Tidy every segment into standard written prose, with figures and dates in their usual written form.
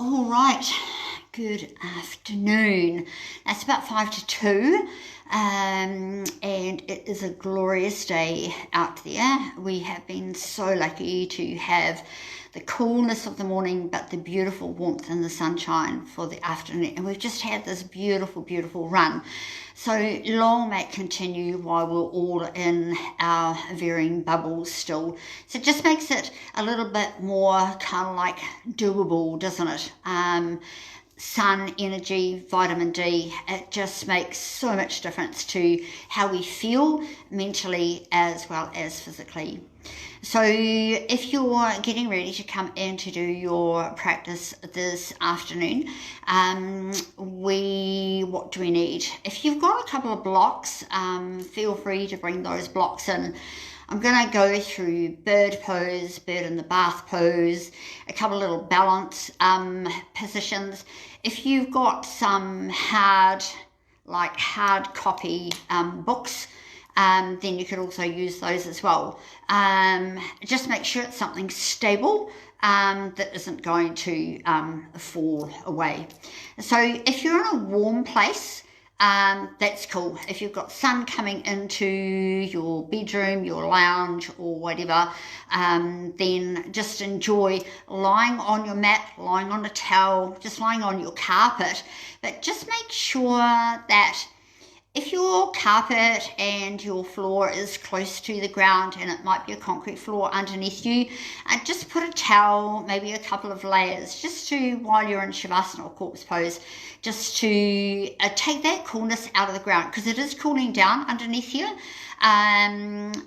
All right, good afternoon. It's about 5 to 2, and it is a glorious day out there. We have been so lucky to have the coolness of the morning, but the beautiful warmth and the sunshine for the afternoon. And we've just had this beautiful, beautiful run. So long may it continue while we're all in our varying bubbles still. So it just makes it a little bit more kind of like doable, doesn't it? Sun, energy, vitamin D, it just makes so much difference to how we feel mentally as well as physically. So if you're getting ready to come in to do your practice this afternoon, what do we need? If you've got a couple of blocks, feel free to bring those blocks in. I'm going to go through bird pose, bird in the bath pose, a couple of little balance positions. If you've got some hard copy books, then you could also use those as well. Just make sure it's something stable that isn't going to fall away. So if you're in a warm place, that's cool. If you've got sun coming into your bedroom, your lounge or whatever, then just enjoy lying on your mat, lying on a towel, just lying on your carpet. But just make sure that if your carpet and your floor is close to the ground and it might be a concrete floor underneath you, just put a towel, maybe a couple of layers, just to, while you're in Shavasana or corpse pose, just to take that coolness out of the ground, because it is cooling down underneath here.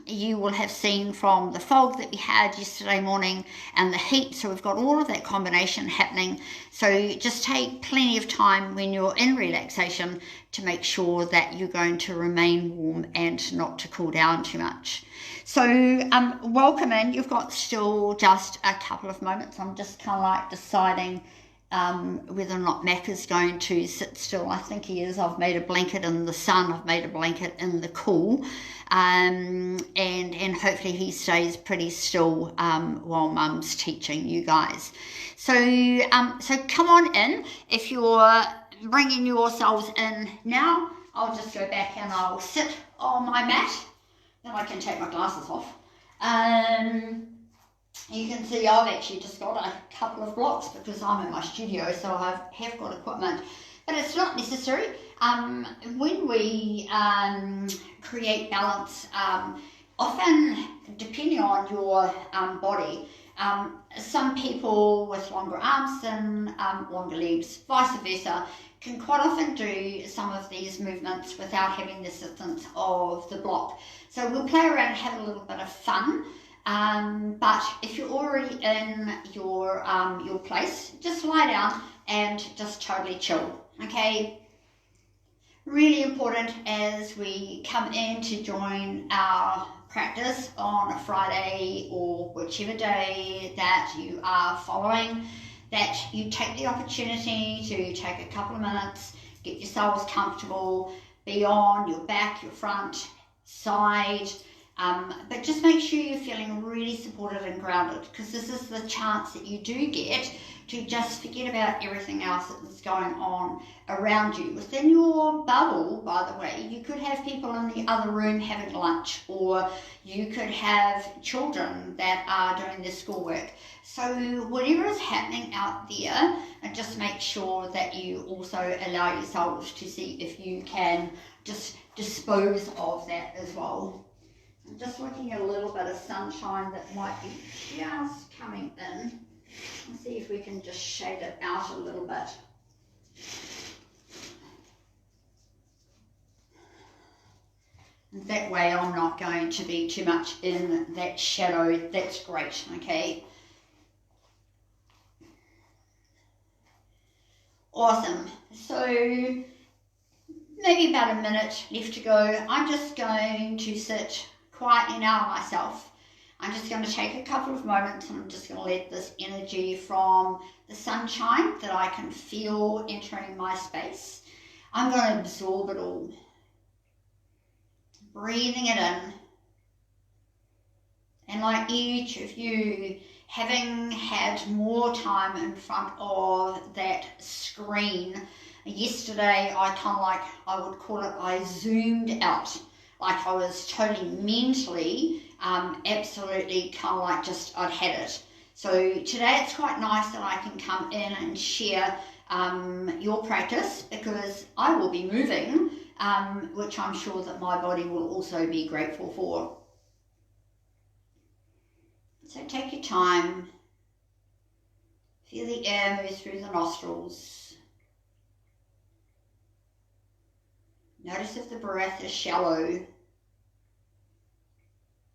You will have seen from the fog that we had yesterday morning and the heat, so we've got all of that combination happening. So just take plenty of time when you're in relaxation to make sure that you're going to remain warm and not to cool down too much. So welcome in. You've got still just a couple of moments. I'm just kind of like deciding whether or not Mac is going to sit still. I think he is. I've made a blanket in the sun, I've made a blanket in the cool, and hopefully he stays pretty still while Mum's teaching you guys. So come on in. If you're bringing yourselves in now, I'll just go back and I'll sit on my mat. Then I can take my glasses off. You can see I've actually just got a couple of blocks because I'm in my studio, so I have got equipment. But it's not necessary. When we create balance, often depending on your body, some people with longer arms and longer legs, vice versa, can quite often do some of these movements without having the assistance of the block. So we'll play around and have a little bit of fun. But if you're already in your place, just lie down and just totally chill, okay? Really important as we come in to join our practice on a Friday or whichever day that you are following, that you take the opportunity to take a couple of minutes, get yourselves comfortable, be on your back, your front, side, but just make sure you're feeling really supported and grounded, because this is the chance that you do get to just forget about everything else that's going on around you. Within your bubble, by the way, you could have people in the other room having lunch, or you could have children that are doing their schoolwork. So whatever is happening out there, and just make sure that you also allow yourselves to see if you can just dispose of that as well. I'm just looking at a little bit of sunshine that might be just coming in. Let's see if we can just shade it out a little bit. That way I'm not going to be too much in that shadow. That's great, okay? Awesome. So maybe about a minute left to go. I'm just going to sit quietly now myself. I'm just going to take a couple of moments and I'm just going to let this energy from the sunshine that I can feel entering my space, I'm going to absorb it all. Breathing it in. And like each of you having had more time in front of that screen, yesterday I kind of like, I would call it, I zoomed out. Like I was totally mentally, absolutely kind of like just, I'd had it. So today it's quite nice that I can come in and share your practice, because I will be moving, which I'm sure that my body will also be grateful for. So take your time, feel the air move through the nostrils. Notice if the breath is shallow.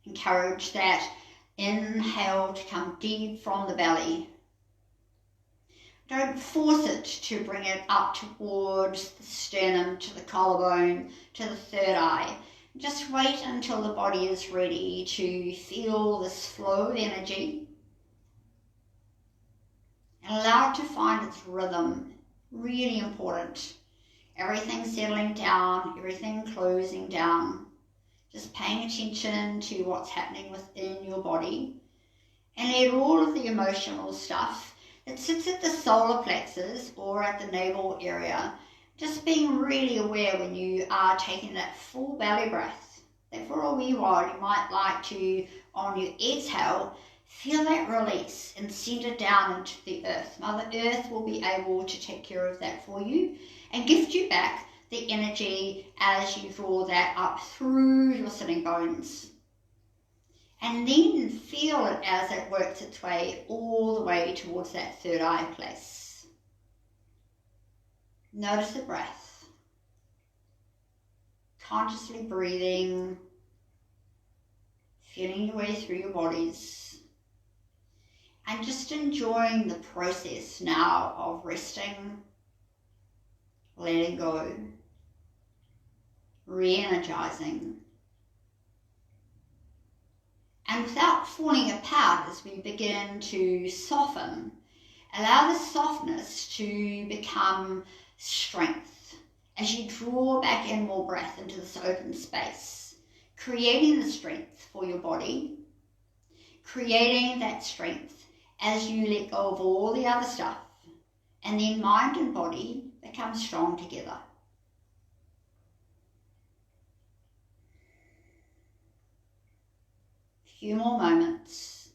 Encourage that inhale to come deep from the belly. Don't force it to bring it up towards the sternum, to the collarbone, to the third eye. Just wait until the body is ready to feel this flow of energy. And allow it to find its rhythm. Really important. Everything settling down, everything closing down. Just paying attention to what's happening within your body. And let all of the emotional stuff that sits at the solar plexus or at the navel area, just being really aware when you are taking that full belly breath, that for a wee while you might like to, on your exhale, feel that release and send it down into the earth. Mother Earth will be able to take care of that for you and gift you back the energy as you draw that up through your sitting bones. And then feel it as it works its way all the way towards that third eye place. Notice the breath. Consciously breathing, feeling your way through your bodies, and just enjoying the process now of resting, letting go, re-energizing. And without falling apart as we begin to soften, allow the softness to become strength as you draw back in more breath into this open space, creating the strength for your body, creating that strength as you let go of all the other stuff, and then mind and body become strong together. Few more moments.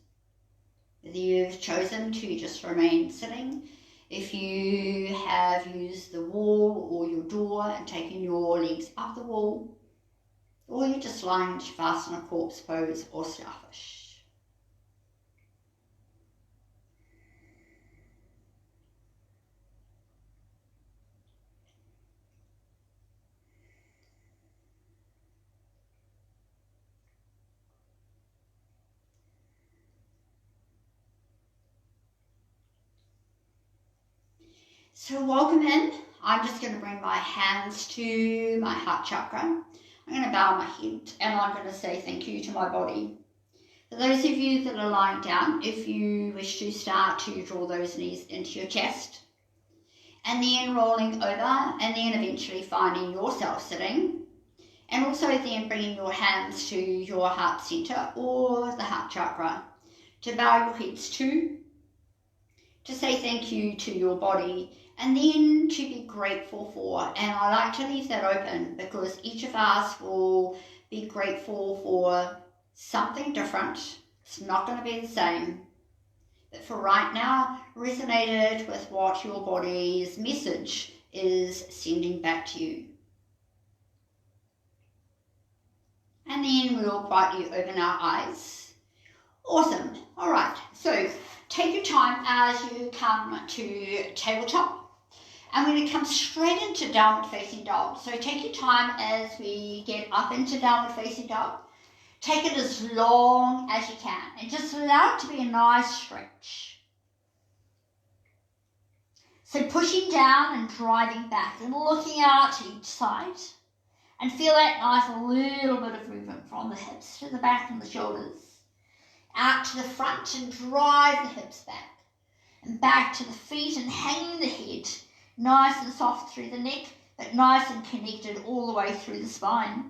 Whether you've chosen to just remain sitting, if you have used the wall or your door and taken your legs up the wall, or you're just lying to fasten a corpse pose or starfish. So welcome in. I'm just going to bring my hands to my heart chakra. I'm going to bow my head and I'm going to say thank you to my body. For those of you that are lying down, if you wish to start to draw those knees into your chest, and then rolling over, and then eventually finding yourself sitting, and also then bringing your hands to your heart center or the heart chakra, to bow your heads to say thank you to your body, and then to be grateful for. And I like to leave that open because each of us will be grateful for something different. It's not going to be the same. But for right now, resonated with what your body's message is sending back to you. And then we'll quietly open our eyes. Awesome. All right. So take your time as you come to tabletop. I'm going to come straight into downward facing dog. So take your time as we get up into downward facing dog. Take it as long as you can and just allow it to be a nice stretch. So pushing down and driving back and looking out to each side, and feel that nice little bit of movement from the hips to the back and the shoulders. Out to the front and drive the hips back. And back to the feet and hanging the head. Nice and soft through the neck, but nice and connected all the way through the spine.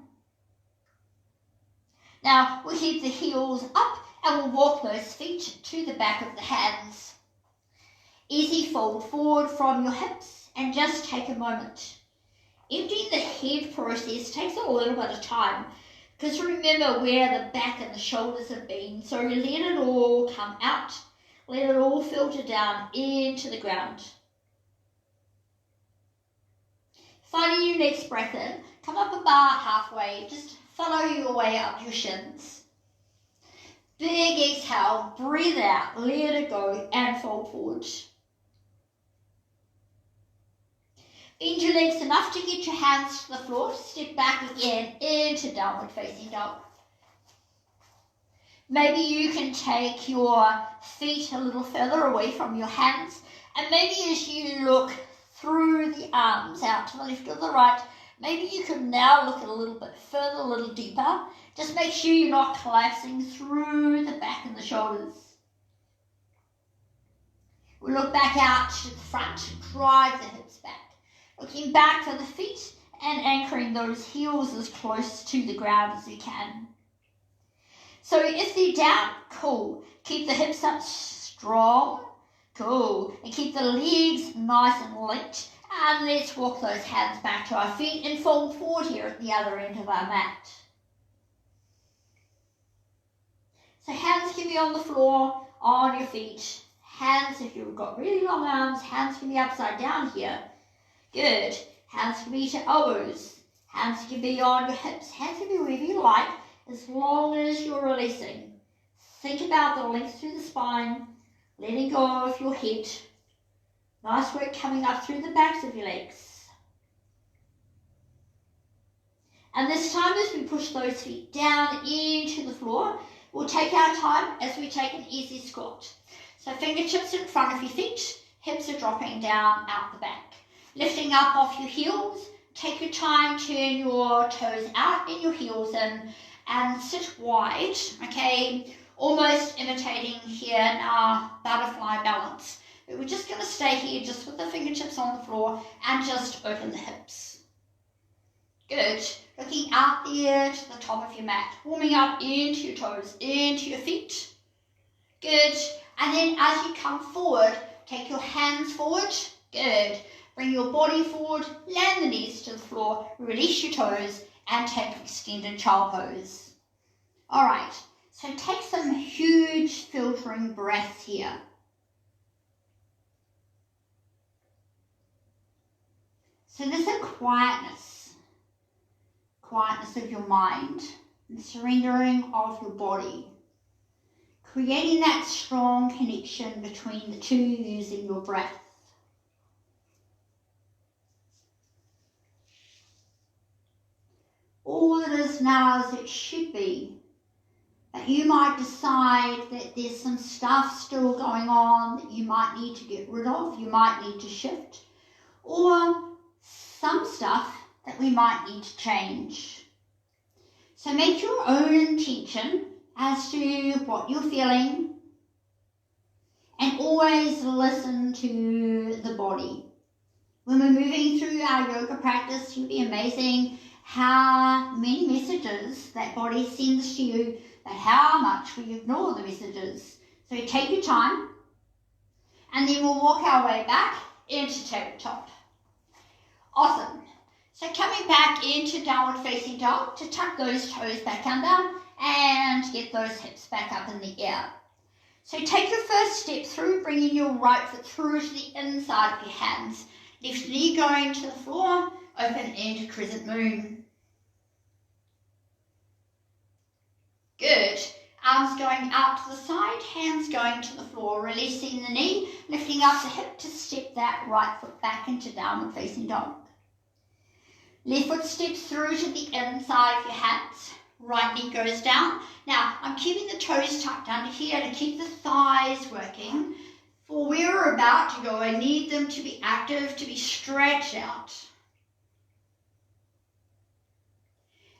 Now we'll keep the heels up And we'll walk those feet to the back of the hands. Easy fold forward from your hips and just take a moment. Emptying the head process takes a little bit of time because remember where the back and the shoulders have been. So let it all come out. Let it all filter down into the ground. Finding your next breath in, come up about halfway. Just follow your way up your shins. Big exhale, breathe out, let it go and fold forward. Bend your legs enough to get your hands to the floor. Step back again into downward facing dog. Maybe you can take your feet a little further away from your hands, and maybe as you look through the arms out to the left or the right, maybe you can now look a little bit further, a little deeper. Just make sure you're not collapsing through the back and the shoulders. We'll look back out to the front, drive the hips back. Looking back for the feet and anchoring those heels as close to the ground as you can. So if they're down, cool. Keep the hips up strong, cool. And keep the legs nice and light. And let's walk those hands back to our feet and fold forward here at the other end of our mat. So hands can be on the floor, on your feet. Hands, if you've got really long arms, hands can be upside down here. Good. Hands can be to elbows. Hands can be on your hips. Hands can be wherever you like, as long as you're releasing. Think about the length through the spine, letting go of your head. Nice work coming up through the backs of your legs. And this time as we push those feet down into the floor, we'll take our time as we take an easy squat. So fingertips in front of your feet, hips are dropping down out the back. Lifting up off your heels, take your time, turn your toes out and your heels in and sit wide, okay? Almost imitating here in our butterfly balance. But we're just going to stay here just with the fingertips on the floor and just open the hips. Good. Looking out there to the top of your mat. Warming up into your toes, into your feet. Good. And then as you come forward, take your hands forward. Good. Bring your body forward, land the knees to the floor, release your toes, and take extended child pose. All right. So take some huge filtering breaths here. So there's a quietness of your mind, and surrendering of your body, creating that strong connection between the two using your breath. All it is now as it should be, but you might decide that there's some stuff still going on that you might need to get rid of, you might need to shift, or some stuff that we might need to change. So make your own intention as to what you're feeling and always listen to the body. When we're moving through our yoga practice, you'll be amazing how many messages that body sends to you, but how much we ignore the messages. So take your time and then we'll walk our way back into tabletop. Awesome. So coming back into downward facing dog to tuck those toes back under and get those hips back up in the air. So take your first step through, bringing your right foot through to the inside of your hands. Left knee going to the floor, open into crescent moon. Good. Arms going out to the side, hands going to the floor, releasing the knee, lifting up the hip to step that right foot back into downward facing dog. Left foot steps through to the inside of your hands. Right knee goes down. Now, I'm keeping the toes tucked under here to keep the thighs working. For where we're about to go, I need them to be active, to be stretched out.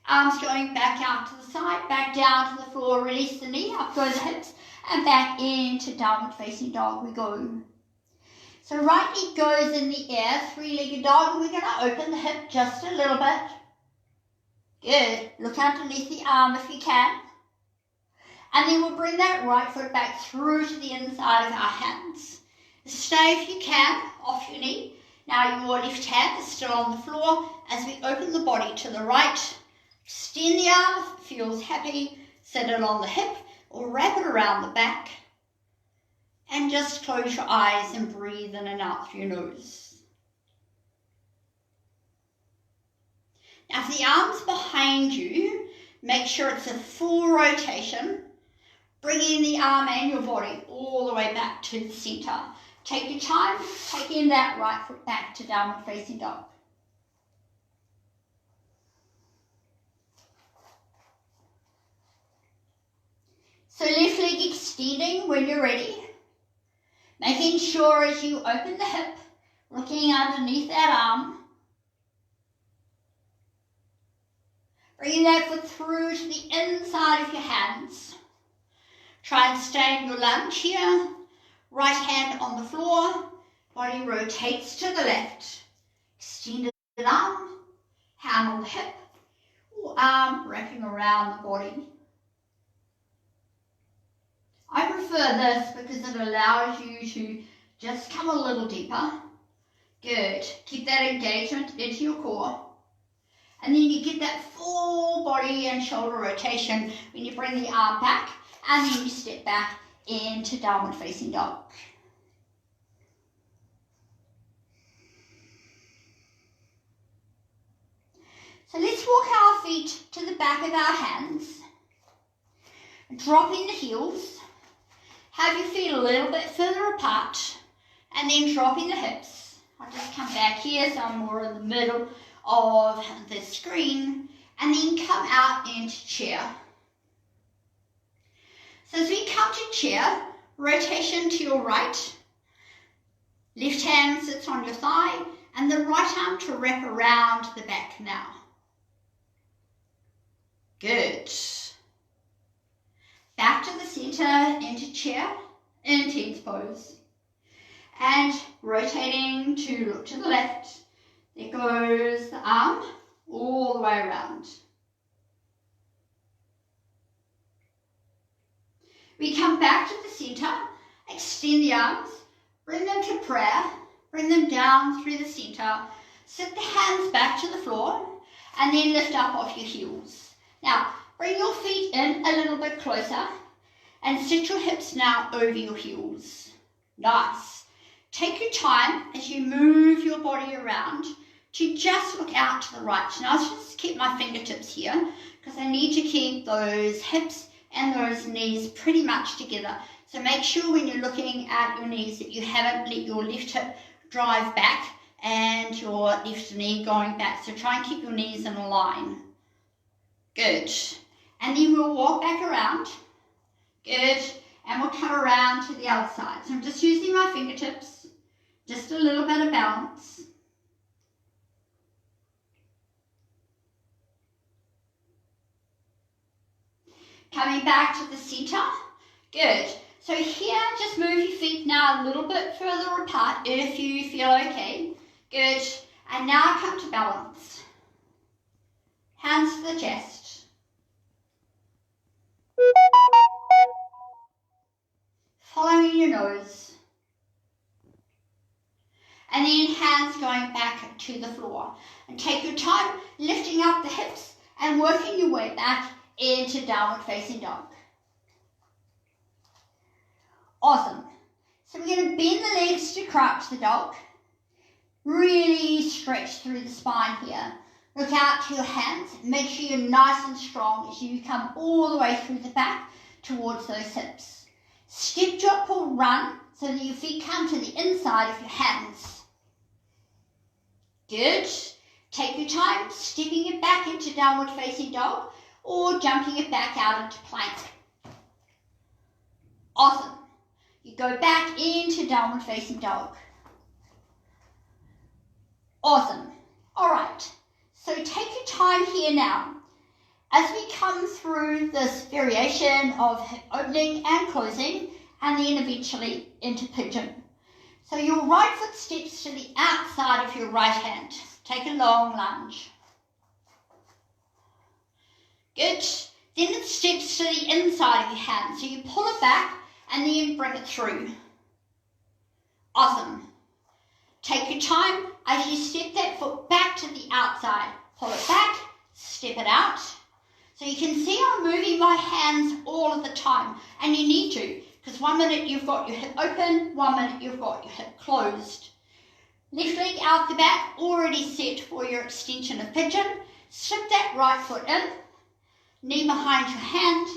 Arms going back out to the side, back down to the floor, release the knee, up go the hips, and back into downward facing dog we go. So right knee goes in the air, three-legged dog, and we're going to open the hip just a little bit. Good. Look underneath the arm if you can. And then we'll bring that right foot back through to the inside of our hands. Stay if you can off your knee. Now your left hand is still on the floor as we open the body to the right. Extend the arm if it feels happy. Set it on the hip or wrap it around the back. And just close your eyes and breathe in and out through your nose. Now if the arm's behind you, make sure it's a full rotation. Bringing the arm and your body all the way back to the center. Take your time, taking that right foot back to downward facing dog. So left leg extending when you're ready. Making sure as you open the hip, looking underneath that arm. Bringing that foot through to the inside of your hands. Try and stay in your lunge here. Right hand on the floor. Body rotates to the left. Extended arm. Hand on the hip. Or arm wrapping around the body. I prefer this because it allows you to just come a little deeper. Good. Keep that engagement into your core. And then you get that full body and shoulder rotation when you bring the arm back and then you step back into downward facing dog. So let's walk our feet to the back of our hands. Dropping the heels. Have your feet a little bit further apart and then dropping the hips. I'll just come back here so I'm more in the middle of the screen and then come out into chair. So as we come to chair, rotation to your right. Left hand sits on your thigh and the right arm to wrap around the back now. Good. Back to the center, into chair, intense pose. And rotating to look to the left. There goes the arm all the way around. We come back to the center, extend the arms, bring them to prayer, bring them down through the center, sit the hands back to the floor, and then lift up off your heels. Now, bring your feet in a little bit closer and sit your hips now over your heels. Nice. Take your time as you move your body around to just look out to the right. Now, I'll just keep my fingertips here because I need to keep those hips and those knees pretty much together. So make sure when you're looking at your knees that you haven't let your left hip drive back and your left knee going back. So try and keep your knees in a line. Good. And then we'll walk back around. Good. And we'll come around to the other side. So I'm just using my fingertips. Just a little bit of balance. Coming back to the center. Good. So here, just move your feet now a little bit further apart if you feel okay. Good. And now come to balance. Hands to the chest. Following your nose. And then hands going back to the floor. And take your time lifting up the hips and working your way back into downward facing dog. Awesome. So we're going to bend the legs to crouch the dog. Really stretch through the spine here. Look out to your hands. Make sure you're nice and strong as you come all the way through the back towards those hips. Step, drop, or run so that your feet come to the inside of your hands. Good. Take your time, stepping it back into downward facing dog or jumping it back out into plank. Awesome. You go back into downward facing dog. Awesome. All right. So take your time here now. As we come through this variation of opening and closing, and then eventually into pigeon. So your right foot steps to the outside of your right hand. Take a long lunge. Good. Then it steps to the inside of your hand. So you pull it back and then bring it through. Awesome. Take your time as you step that foot back to the outside. Pull it back, step it out. So you can see I'm moving my hands all of the time, and you need to, because 1 minute you've got your hip open, 1 minute you've got your hip closed. Left leg out the back, already set for your extension of pigeon. Slip that right foot in, knee behind your hand,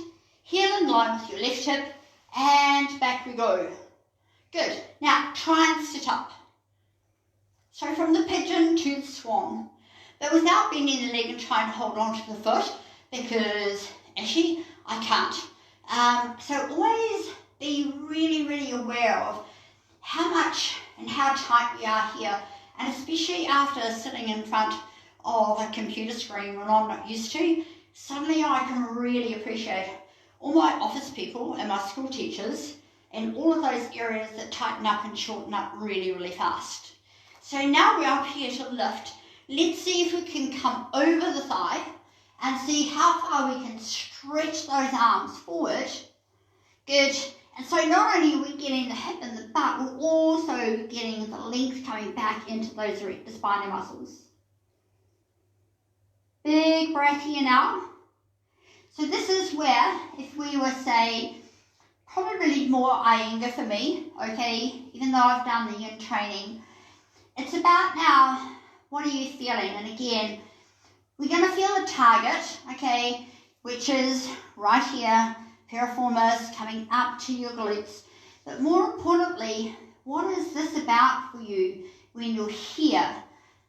heel in line with your left hip, and back we go. Good. Now try and sit up. So from the pigeon to the swan, but without bending the leg and trying to hold on to the foot, because actually I can't. So always be really, really aware of how much and how tight we are here, and especially after sitting in front of a computer screen when I'm not used to, suddenly I can really appreciate all my office people and my school teachers and all of those areas that tighten up and shorten up really, really fast. So now we're up here to lift. Let's see if we can come over the thigh and see how far we can stretch those arms forward. Good. And so not only are we getting the hip and the butt, we're also getting the length coming back into those erector spinae muscles. Big breath here now. So this is where, if we were, say, probably more Iyengar for me, okay, even though I've done the yin training, it's about now, what are you feeling? And again, we're going to feel a target, okay, which is right here, piriformis coming up to your glutes. But more importantly, what is this about for you when you're here?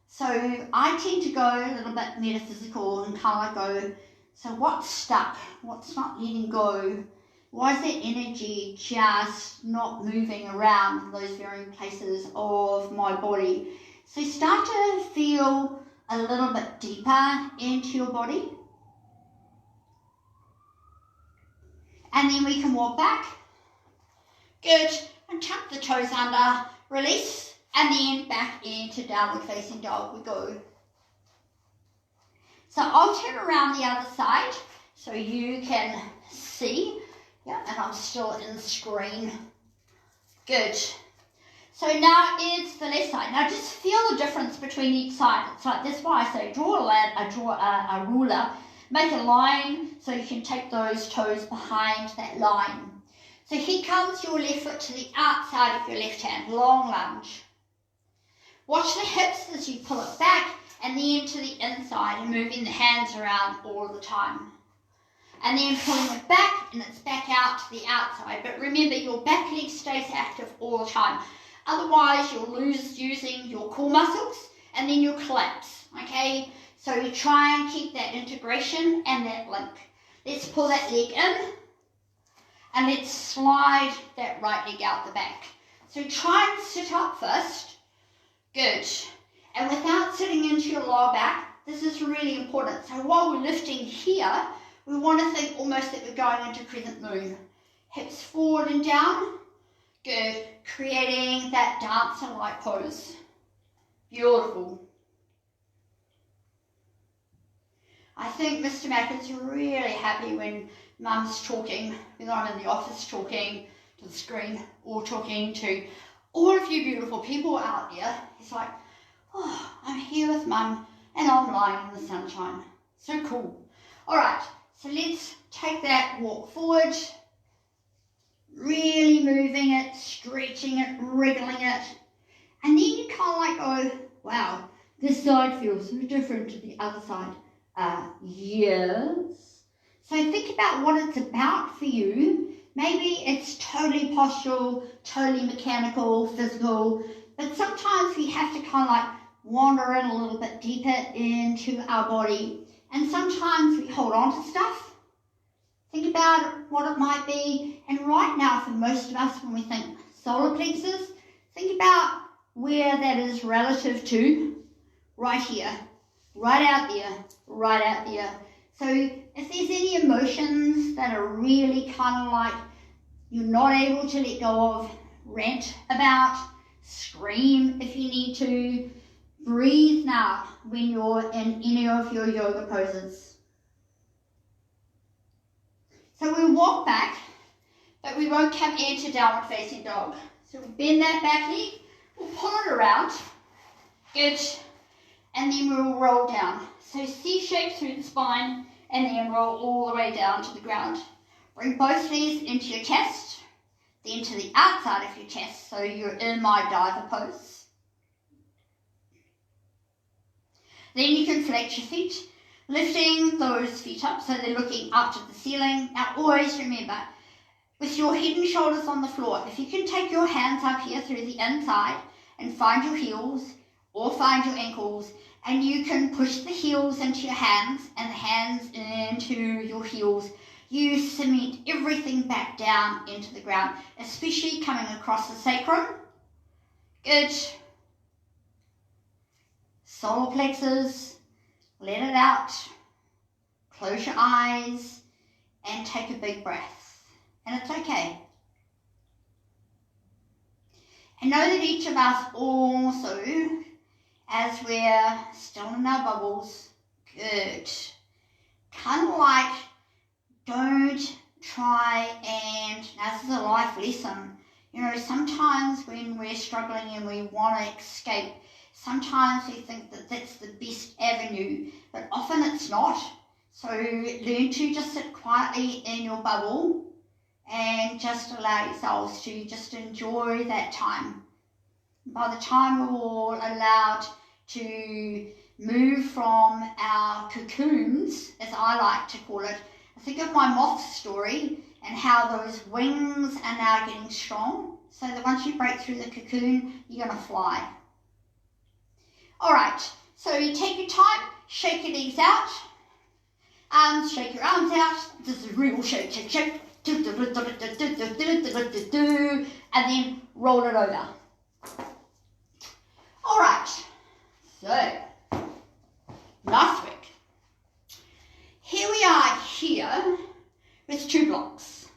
So I tend to go a little bit metaphysical and kind of go, so what's stuck? What's not letting go? Why is that energy just not moving around those varying places of my body? So start to feel a little bit deeper into your body. And then we can walk back. Good. And tuck the toes under, release, and then back into downward facing dog we go. So I'll turn around the other side so you can see. Yeah, and I'm still in the screen. Good. So now it's the left side. Now just feel the difference between each side. It's like, that's why I say draw a ruler, make a line so you can take those toes behind that line. So here comes your left foot to the outside of your left hand, long lunge. Watch the hips as you pull it back and then to the inside and moving the hands around all the time. And then pulling it back and it's back out to the outside. But remember, your back leg stays active all the time. Otherwise, you'll lose using your core muscles and then you'll collapse, okay? So you try and keep that integration and that link. Let's pull that leg in and let's slide that right leg out the back. So try and sit up first. Good. And without sitting into your lower back, this is really important. So while we're lifting here, we want to think almost that we're going into crescent moon. Hips forward and down. Good. Creating that dancer-like pose. Beautiful. I think Mr. Mac is really happy when Mum's talking, whether I'm in the office talking to the screen or talking to all of you beautiful people out there. He's like, oh, I'm here with Mum and I'm lying in the sunshine. So cool. All right. So let's take that walk forward, really moving it, stretching it, wriggling it. And then you kind of like go, wow, this side feels so different to the other side. Yes. So think about what it's about for you. Maybe it's totally postural, totally mechanical, physical, but sometimes we have to kind of like wander in a little bit deeper into our body. And sometimes we hold on to stuff. Think about what it might be. And right now, for most of us, when we think solar plexus, think about where that is relative to right here, right out there, right out there. So if there's any emotions that are really kind of like you're not able to let go of, rant about, scream if you need to, breathe now when you're in any of your yoga poses. So we'll walk back, but we won't come into downward facing dog. So we'll bend that back leg, we'll pull it around, good, and then we'll roll down. So C shape through the spine, and then roll all the way down to the ground. Bring both knees into your chest, then to the outside of your chest, so you're in my diver pose. Then you can flex your feet, lifting those feet up so they're looking up to the ceiling. Now always remember, with your head and shoulders on the floor, if you can take your hands up here through the inside and find your heels or find your ankles, and you can push the heels into your hands and the hands into your heels, you cement everything back down into the ground, especially coming across the sacrum. Good. Solar plexus, let it out, close your eyes and take a big breath, and it's okay. And know that each of us also, as we're still in our bubbles, good, kind of like don't try and, now this is a life lesson, you know, sometimes when we're struggling and we want to escape, sometimes we think that that's the best avenue, but often it's not. So learn to just sit quietly in your bubble and just allow yourselves to just enjoy that time. By the time we're all allowed to move from our cocoons, as I like to call it, I think of my moth story and how those wings are now getting strong, so that once you break through the cocoon, you're going to fly. All right, so you take your time, shake your legs out, shake your arms out. This is real shake, shake, shake. And then roll it over. All right, so last week, here we are here with 2 blocks.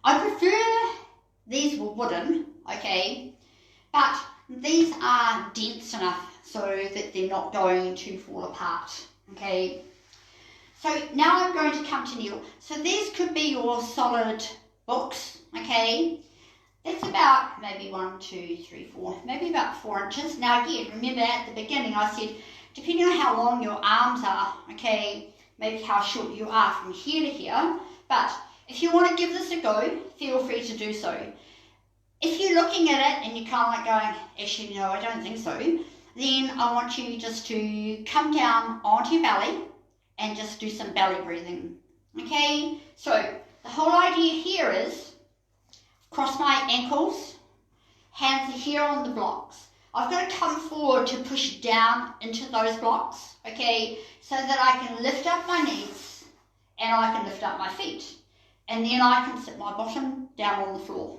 I prefer these were wooden, okay, but these are dense enough so that they're not going to fall apart, okay. So now I'm going to come to kneel. So these could be your solid books, okay. That's about maybe 1, 2, 3, 4, maybe about 4 inches. Now again, remember at the beginning I said, depending on how long your arms are, okay, maybe how short you are from here to here, but if you want to give this a go, feel free to do so. If you're looking at it and you're kind of like going, actually no, I don't think so, then I want you just to come down onto your belly and just do some belly breathing, okay? So the whole idea here is cross my ankles, hands are here on the blocks. I've got to come forward to push down into those blocks, okay, so that I can lift up my knees and I can lift up my feet. And then I can sit my bottom down on the floor,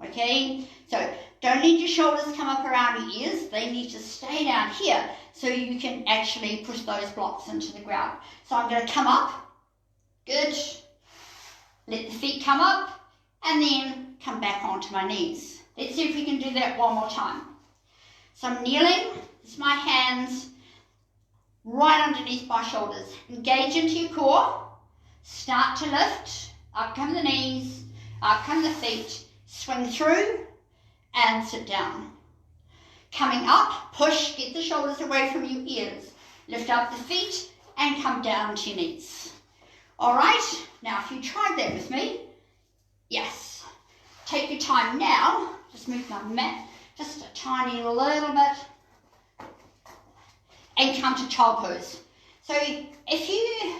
okay? So don't need your shoulders come up around your ears. They need to stay down here so you can actually push those blocks into the ground. So I'm going to come up, good, let the feet come up, and then come back onto my knees. Let's see if we can do that one more time. So I'm kneeling, it's my hands right underneath my shoulders. Engage into your core, start to lift, up come the knees, up come the feet, swing through and sit down. Coming up, push, get the shoulders away from your ears, lift up the feet and come down to your knees. All right, now if you tried that with me, yes. Take your time now, just move my mat just a tiny little bit and come to child pose. So if you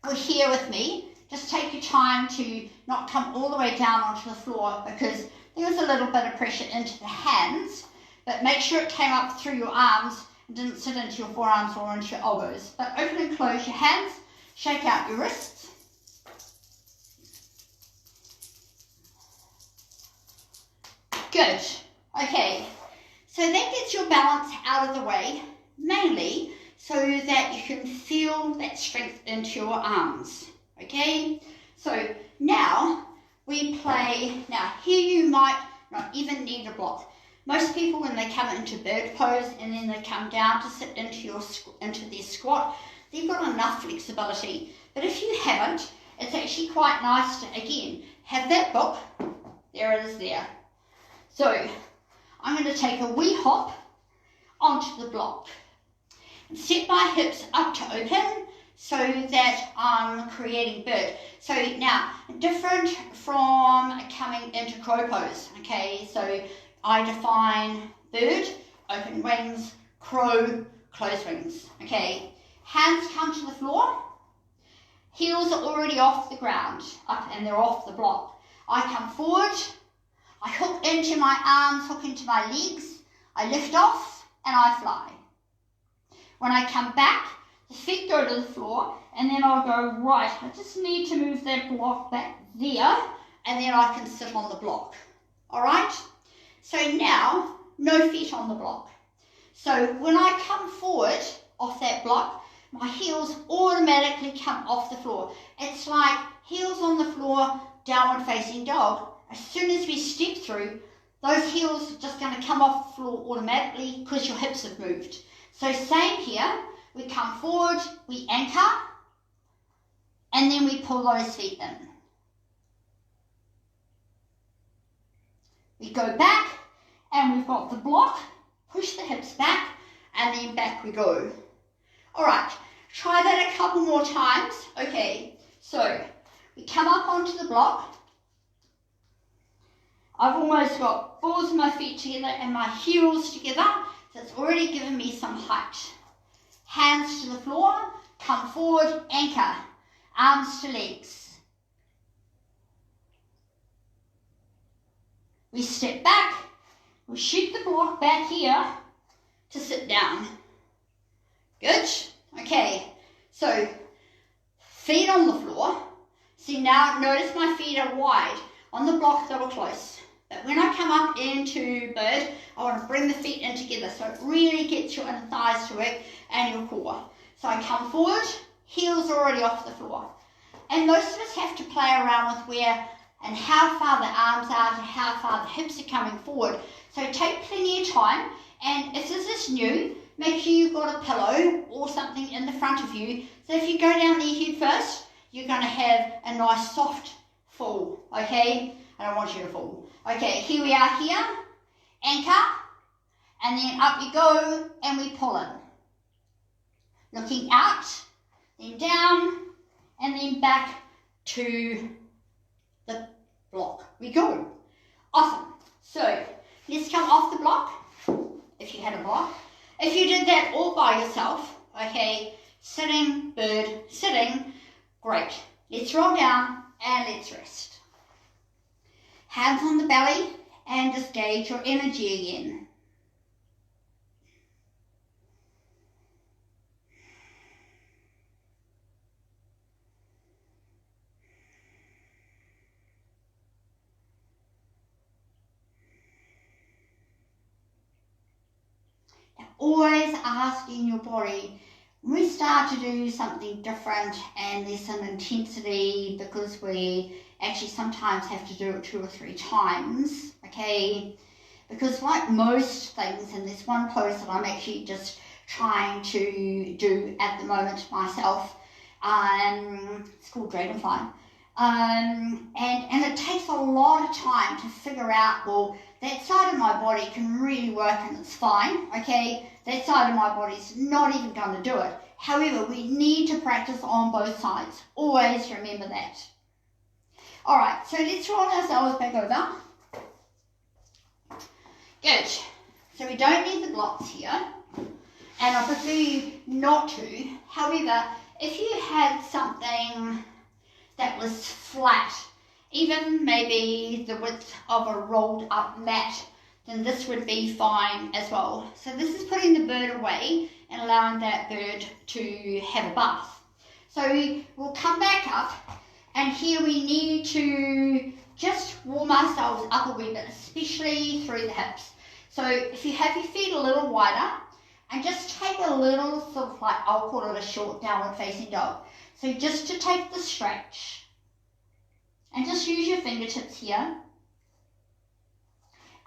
were here with me, just take your time to not come all the way down onto the floor because there was a little bit of pressure into the hands, but make sure it came up through your arms and didn't sit into your forearms or into your elbows. But open and close your hands, shake out your wrists. Good. Okay, so that gets your balance out of the way, mainly so that you can feel that strength into your arms. Okay, so now we play. Now here you might not even need a block. Most people when they come into bird pose and then they come down to sit into their squat, they've got enough flexibility. But if you haven't, it's actually quite nice to, again, have that book. There it is there. So I'm going to take a wee hop onto the block and set my hips up to open so that I'm creating bird. So now, different from coming into crow pose, okay? So I define bird, open wings, crow, closed wings, okay? Hands come to the floor, heels are already off the ground, up and they're off the block. I come forward, I hook into my arms, hook into my legs, I lift off and I fly. When I come back, the feet go to the floor and then I'll go right. I just need to move that block back there and then I can sit on the block. All right? So now, no feet on the block. So when I come forward off that block, my heels automatically come off the floor. It's like heels on the floor, downward facing dog. As soon as we step through, those heels are just going to come off the floor automatically because your hips have moved. So same here, we come forward, we anchor, and then we pull those feet in. We go back, and we've got the block, push the hips back, and then back we go. All right, try that a couple more times. Okay, so we come up onto the block. I've almost got balls of my feet together and my heels together. So it's already given me some height. Hands to the floor, come forward, anchor, arms to legs. We step back, we shoot the block back here to sit down. Good? Okay, so feet on the floor. See now, notice my feet are wide. On the block, they were close. But when I come up into bird, I want to bring the feet in together so it really gets your inner thighs to work and your core. So I come forward, heels already off the floor. And most of us have to play around with where and how far the arms are to how far the hips are coming forward. So take plenty of time, and if this is new, make sure you've got a pillow or something in the front of you. So if you go down there head first, you're going to have a nice soft fall, okay? I don't want you to fall. Okay, here we are here, anchor, and then up we go, and we pull in. Looking out, then down, and then back to the block we go. Awesome. So, let's come off the block, if you had a block. If you did that all by yourself, okay, sitting, bird, sitting, great. Let's roll down, and let's rest. Hands on the belly and just gauge your energy again. Now, always asking your body, when we start to do something different and there's some intensity because we actually sometimes have to do it 2 or 3 times, okay? Because like most things, and there's one pose that I'm actually just trying to do at the moment myself, it's called Dragonfly, and it takes a lot of time to figure out, well, that side of my body can really work and it's fine, okay? That side of my body's not even going to do it. However, we need to practice on both sides. Always remember that. All right, so let's roll ourselves back over. Good. So we don't need the blocks here, and I prefer you not to. However, if you had something that was flat, even maybe the width of a rolled up mat, then this would be fine as well. So this is putting the bird away and allowing that bird to have a bath. So we'll come back up. And here we need to just warm ourselves up a wee bit, especially through the hips. So if you have your feet a little wider, and just take a little sort of like, I'll call it a short downward facing dog. So just to take the stretch, and just use your fingertips here.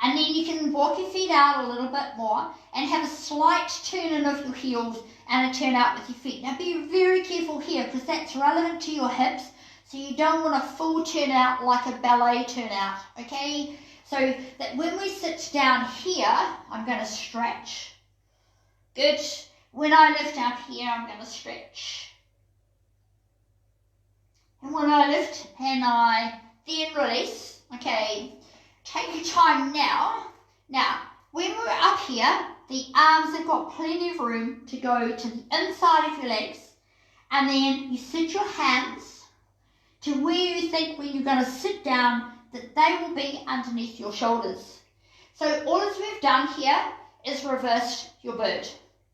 And then you can walk your feet out a little bit more and have a slight turn in of your heels and a turn out with your feet. Now be very careful here because that's relevant to your hips. So you don't want a full turnout like a ballet turnout, okay? So that when we sit down here, I'm going to stretch. Good. When I lift up here, I'm going to stretch. And when I lift and I then release, okay, take your time now. Now, when we're up here, the arms have got plenty of room to go to the inside of your legs, and then you sit your hands to where you think when you're going to sit down that they will be underneath your shoulders. So all as we've done here is reversed your bird.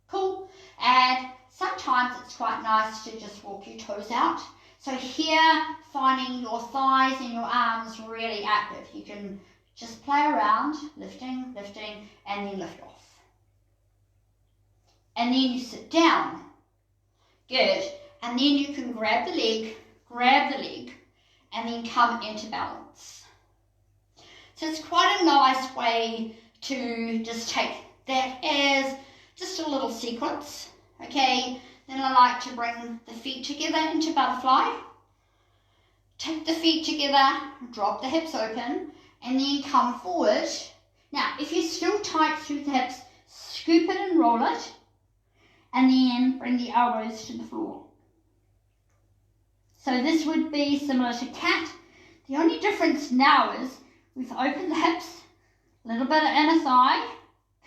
Cool. And sometimes it's quite nice to just walk your toes out. So here, finding your thighs and your arms really active. You can just play around, lifting, lifting, and then lift off. And then you sit down. Good. And then you can grab the leg, and then come into balance. So it's quite a nice way to just take that as just a little sequence, okay? Then I like to bring the feet together into butterfly. Take the feet together, drop the hips open, and then come forward. Now, if you're still tight through the hips, scoop it and roll it, and then bring the elbows to the floor. So this would be similar to cat. The only difference now is we've opened the hips, a little bit of inner thigh,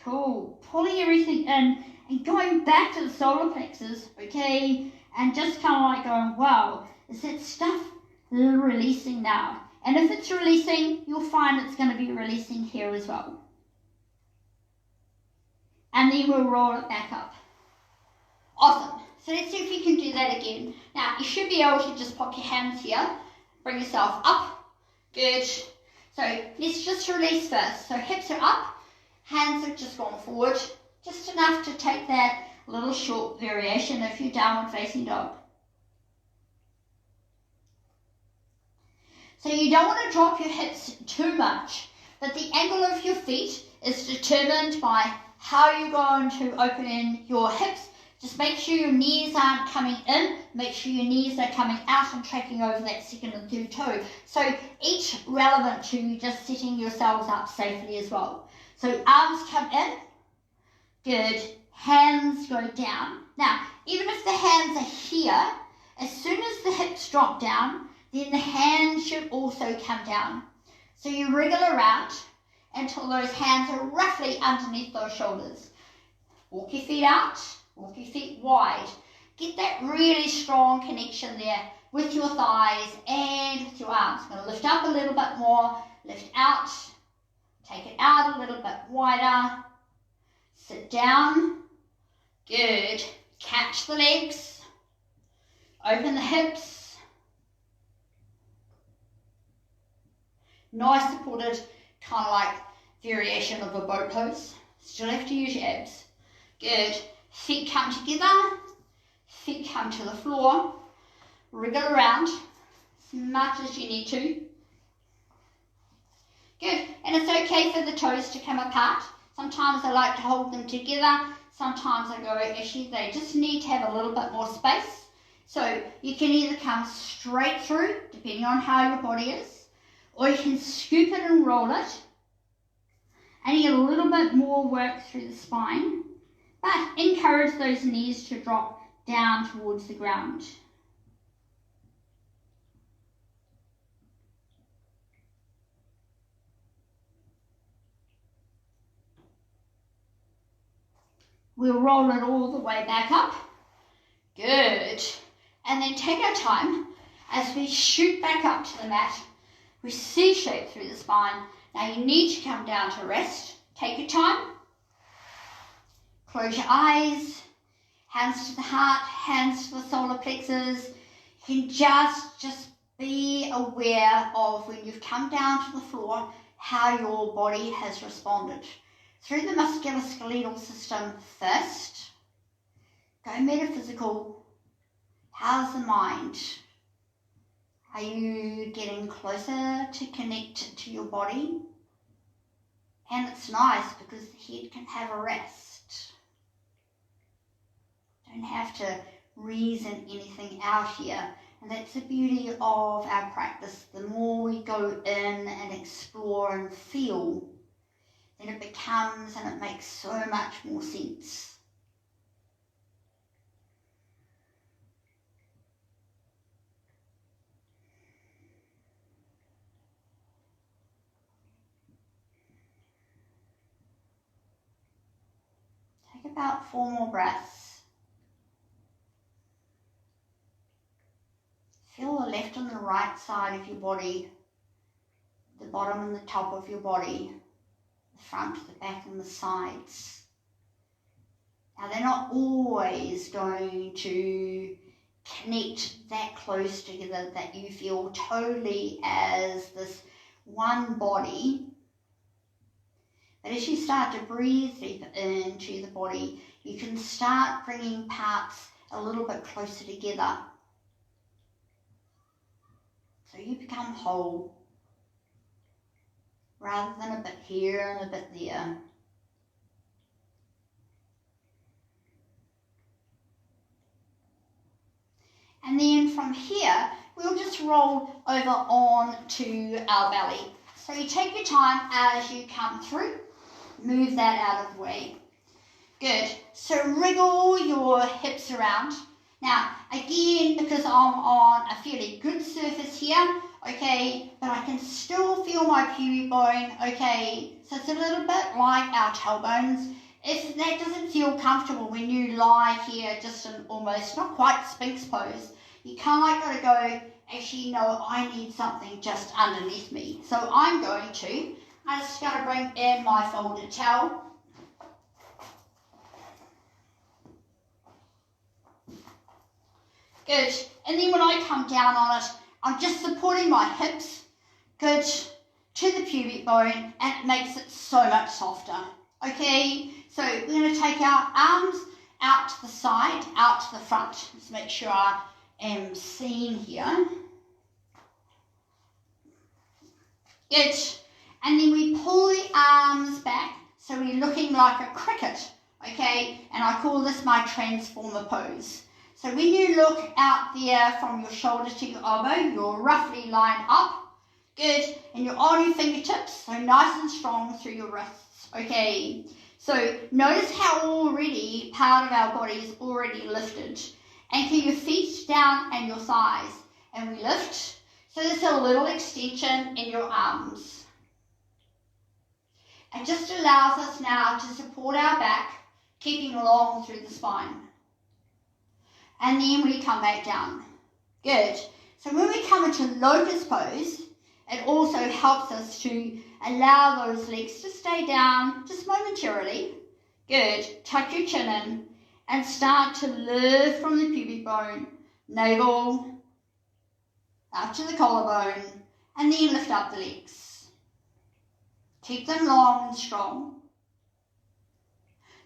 cool, pulling everything in and going back to the solar plexus, okay, and just kind of like going, wow, is that stuff releasing now? And if it's releasing, you'll find it's going to be releasing here as well. And then we'll roll it back up. Awesome. So let's see if you can do that again. Now, you should be able to just pop your hands here, bring yourself up. Good. So let's just release first. So hips are up, hands have just gone forward, just enough to take that little short variation of your downward facing dog. So you don't want to drop your hips too much, but the angle of your feet is determined by how you're going to open in your hips. Just make sure your knees aren't coming in, make sure your knees are coming out and tracking over that second and third toe. So each relevant to just setting yourselves up safely as well. So arms come in, good, hands go down. Now, even if the hands are here, as soon as the hips drop down, then the hands should also come down. So you wriggle around until those hands are roughly underneath those shoulders. Walk your feet out, walk your feet wide. Get that really strong connection there with your thighs and with your arms. I'm going to lift up a little bit more, lift out, take it out a little bit wider, sit down, good, catch the legs, open the hips, nice supported, kind of like variation of a boat pose. Still have to use your abs. Good. Feet come together. Feet come to the floor. Wriggle around as much as you need to. Good. And it's okay for the toes to come apart. Sometimes I like to hold them together. Sometimes I go, actually, they just need to have a little bit more space. So you can either come straight through, depending on how your body is, or you can scoop it and roll it, and you get a little bit more work through the spine, but encourage those knees to drop down towards the ground. We'll roll it all the way back up. Good. And then take our time as we shoot back up to the mat. We C-shape through the spine. Now you need to come down to rest. Take your time. Close your eyes. Hands to the heart, hands to the solar plexus. You can just be aware of when you've come down to the floor, how your body has responded. Through the musculoskeletal system first. Go metaphysical. How's the mind? Are you getting closer to connect to your body? And it's nice because the head can have a rest. Don't have to reason anything out here. And that's the beauty of our practice. The more we go in and explore and feel, then it becomes and it makes so much more sense. Take about 4 more breaths. Feel the left and the right side of your body, the bottom and the top of your body, the front, the back and the sides. Now they're not always going to connect that close together that you feel totally as this one body. But as you start to breathe deeper into the body, you can start bringing parts a little bit closer together. So you become whole, rather than a bit here and a bit there. And then from here, we'll just roll over on to our belly. So you take your time as you come through, move that out of the way. Good. So wriggle your hips around. Now, again, because I'm on a fairly good surface here, okay, but I can still feel my pubic bone, okay, so it's a little bit like our tailbones. If that doesn't feel comfortable when you lie here just in almost, not quite Sphinx pose, you kind of like got to go, actually, no, I need something just underneath me. So I'm just going to bring in my folded towel. Good. And then when I come down on it, I'm just supporting my hips, good, to the pubic bone, and it makes it so much softer. Okay, so we're going to take our arms out to the side, out to the front. Just make sure I am seen here. Good. And then we pull the arms back, so we're looking like a cricket, okay? And I call this my transformer pose. So when you look out there from your shoulder to your elbow, you're roughly lined up. Good. And you're on your fingertips, so nice and strong through your wrists. Okay. So notice how already part of our body is already lifted. Anchor your feet down and your thighs. And we lift. So there's a little extension in your arms. It just allows us now to support our back, keeping long through the spine. And then we come back down. Good. So when we come into locust pose, it also helps us to allow those legs to stay down just momentarily. Good. Tuck your chin in and start to lift from the pubic bone, navel, up to the collarbone, and then lift up the legs. Keep them long and strong.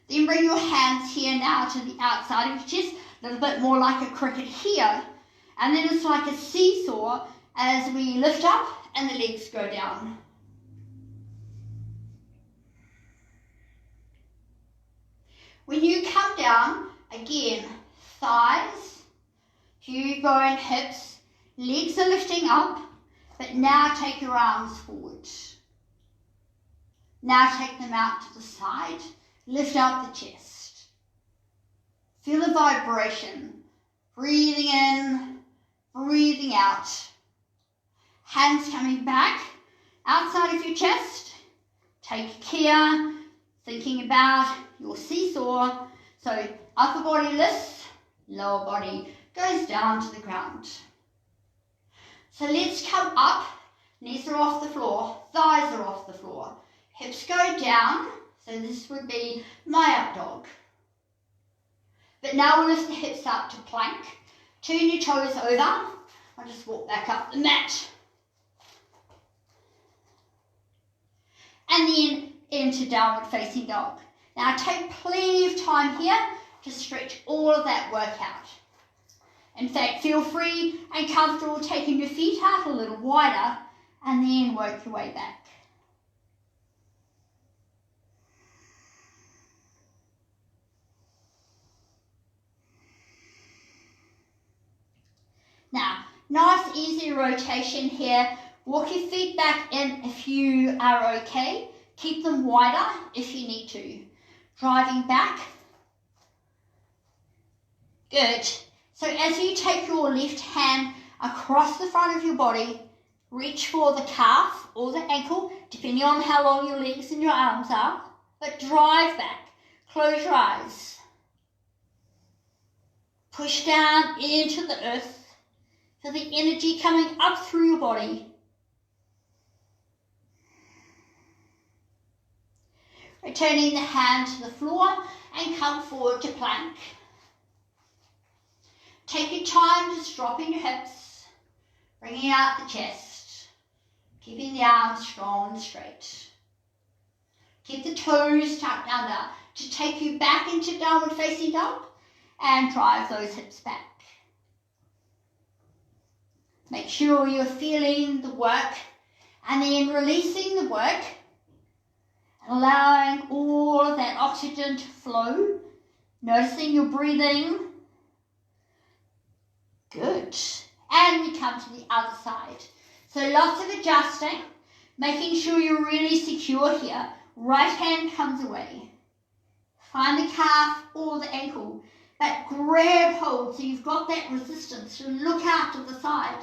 Then bring your hands here now to the outside of your chest, a little bit more like a cricket here. And then it's like a seesaw as we lift up and the legs go down. When you come down, again, thighs, pubic bone, hips, legs are lifting up, but now take your arms forward. Now take them out to the side, lift up the chest. Feel the vibration, breathing in, breathing out. Hands coming back, outside of your chest. Take care, thinking about your seesaw. So upper body lifts, lower body goes down to the ground. So let's come up, knees are off the floor, thighs are off the floor. Hips go down, so this would be my up dog. But now we'll lift the hips up to plank. Turn your toes over. I'll just walk back up the mat. And then into downward facing dog. Now take plenty of time here to stretch all of that work out. In fact, feel free and comfortable taking your feet out a little wider and then work your way back. Now, Nice easy rotation here. Walk your feet back in if you are okay. Keep them wider if you need to. Driving back. Good. So as you take your left hand across the front of your body, reach for the calf or the ankle, depending on how long your legs and your arms are, but drive back. Close your eyes. Push down into the earth. Feel the energy coming up through your body. Returning the hand to the floor and come forward to plank. Take your time just dropping your hips, bringing out the chest, keeping the arms strong and straight. Keep the toes tucked under to take you back into downward facing dog and drive those hips back. Make sure you're feeling the work and then releasing the work, allowing all of that oxygen to flow, noticing your breathing. Good. And we come to the other side. So lots of adjusting, making sure you're really secure here. Right hand comes away. Find the calf or the ankle, but grab hold so you've got that resistance. So look out to the side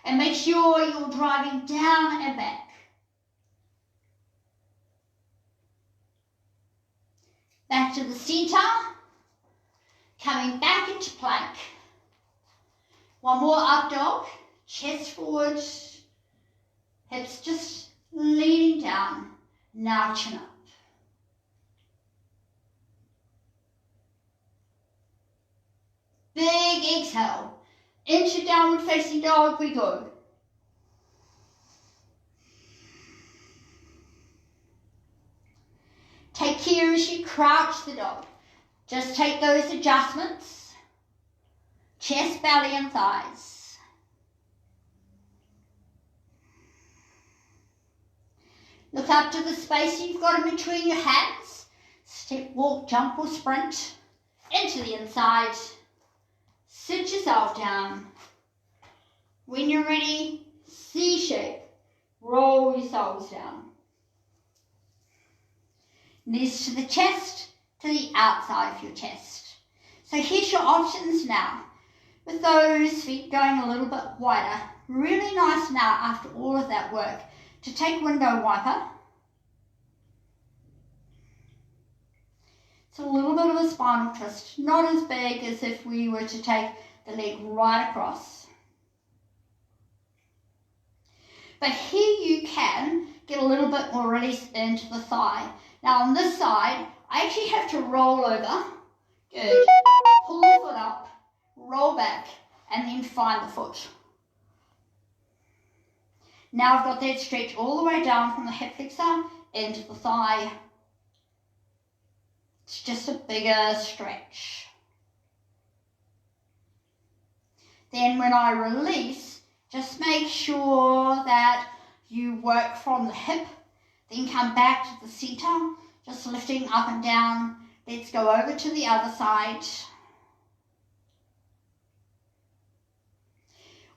and make sure you're driving down and back. Back to the center, coming back into plank. One more up dog, chest forward, hips just leaning down, now chin up. Big exhale, into downward facing dog we go. Take care as you crouch the dog. Just take those adjustments. Chest, belly and thighs. Look up to the space you've got in between your hands. Step, walk, jump or sprint into the inside. Sit yourself down. When you're ready, C shape. Roll yourselves down. Knees to the chest, to the outside of your chest. So here's your options now. With those feet going a little bit wider. Really nice now after all of that work to take window wiper. It's a little bit of a spinal twist, not as big as if we were to take the leg right across. But here you can get a little bit more release into the thigh. Now on this side, I actually have to roll over. Good. Pull the foot up, roll back, and then find the foot. Now I've got that stretch all the way down from the hip flexor into the thigh. It's just a bigger stretch. Then when I release, just make sure that you work from the hip, then come back to the center, just lifting up and down. Let's go over to the other side.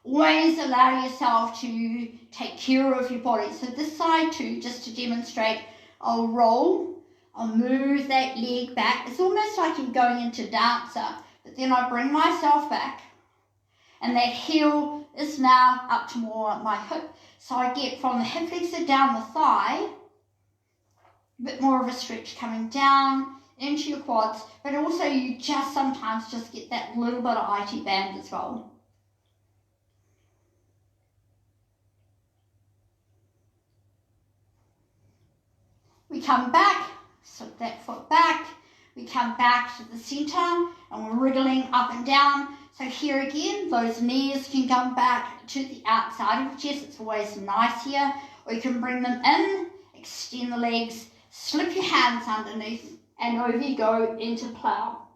Always allow yourself to take care of your body. So this side too, just to demonstrate, I'll roll, I'll move that leg back. It's almost like you're going into dancer, but then I bring myself back. And that heel is now up to more my hip. So I get from the hip flexor down the thigh, a bit more of a stretch coming down into your quads, but also you just sometimes just get that little bit of IT band as well. We come back, slip that foot back, we come back to the center and we're wriggling up and down. So here again, those knees can come back to the outside of your chest. It's always nice here. Or you can bring them in, extend the legs, slip your hands underneath, and over you go into plow.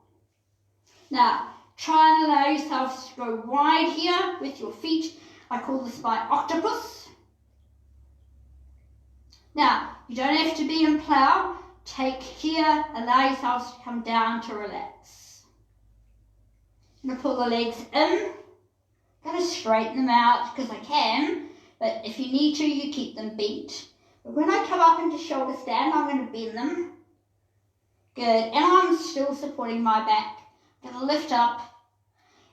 Now, try and allow yourself to go wide here with your feet. I call this my octopus. Now, you don't have to be in plow. Take here, allow yourself to come down to relax. I'm going to pull the legs in, I'm going to straighten them out because I can, but if you need to, you keep them bent. But when I come up into shoulder stand, I'm going to bend them. Good, and I'm still supporting my back. I'm going to lift up.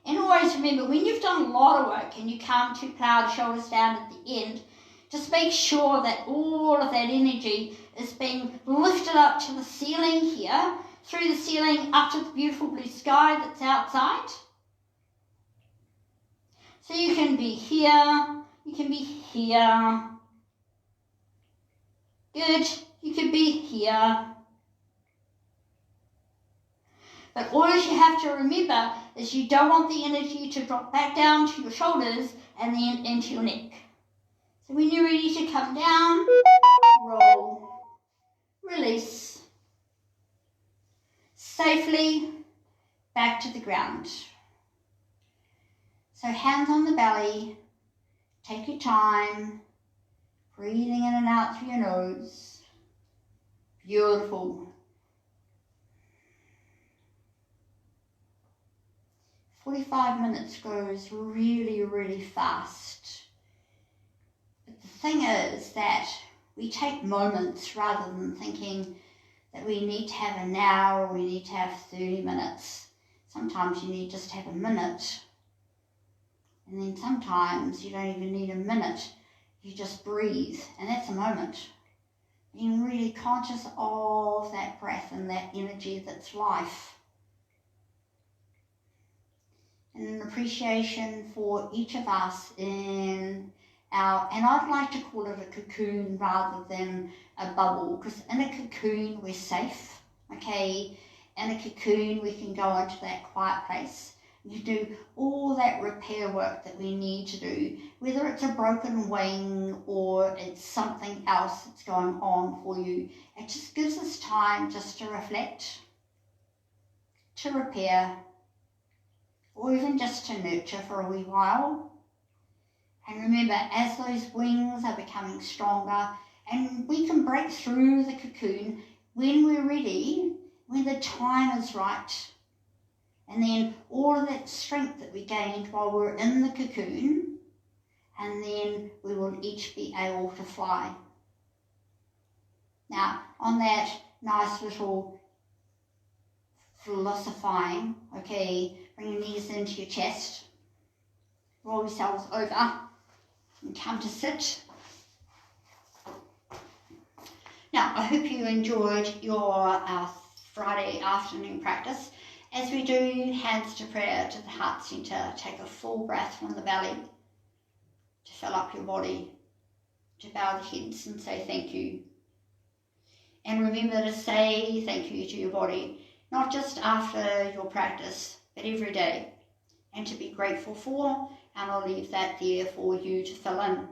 And always remember, when you've done a lot of work and you come to plow shoulder stand at the end, just make sure that all of that energy is being lifted up to the ceiling here, through the ceiling up to the beautiful blue sky that's outside. So you can be here, you can be here. Good, you could be here. But all you have to remember is you don't want the energy to drop back down to your shoulders and then into your neck. So when you're ready to come down, roll, release, safely back to the ground. So hands on the belly, take your time, breathing in and out through your nose. Beautiful. 45 minutes goes really, really fast. But the thing is that we take moments rather than thinking that we need to have an hour or we need to have 30 minutes. Sometimes you need just to have a minute. And then sometimes you don't even need a minute. You just breathe, and that's a moment. Being really conscious of that breath and that energy that's life. And an appreciation for each of us in our, and I'd like to call it a cocoon rather than a bubble, because in a cocoon we're safe, okay? In a cocoon we can go into that quiet place. You do all that repair work that we need to do, whether it's a broken wing or it's something else that's going on for you. It just gives us time just to reflect, to repair, or even just to nurture for a wee while. And remember, as those wings are becoming stronger, and we can break through the cocoon when we're ready, when the time is right. And then all of that strength that we gained while we're in the cocoon, and then we will each be able to fly. Now, on that nice little philosophizing, okay, bring your knees into your chest, roll yourselves over, and come to sit. Now, I hope you enjoyed your Friday afternoon practice. As we do hands to prayer to the heart centre, take a full breath from the belly to fill up your body, to bow the heads and say thank you. And remember to say thank you to your body, not just after your practice, but every day, and to be grateful for, and I'll leave that there for you to fill in.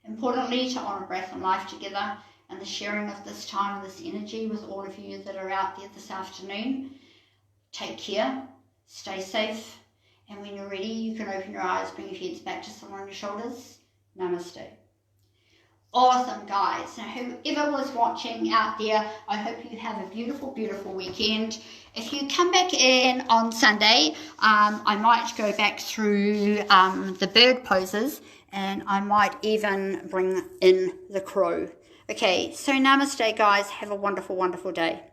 Importantly, to honour breath and life together, and the sharing of this time and this energy with all of you that are out there this afternoon. Take care, stay safe, and when you're ready, you can open your eyes, bring your heads back to someone on your shoulders. Namaste. Awesome, guys. Now, whoever was watching out there, I hope you have a beautiful, beautiful weekend. If you come back in on Sunday, I might go back through the bird poses, and I might even bring in the crow. Okay, so namaste, guys. Have a wonderful, wonderful day.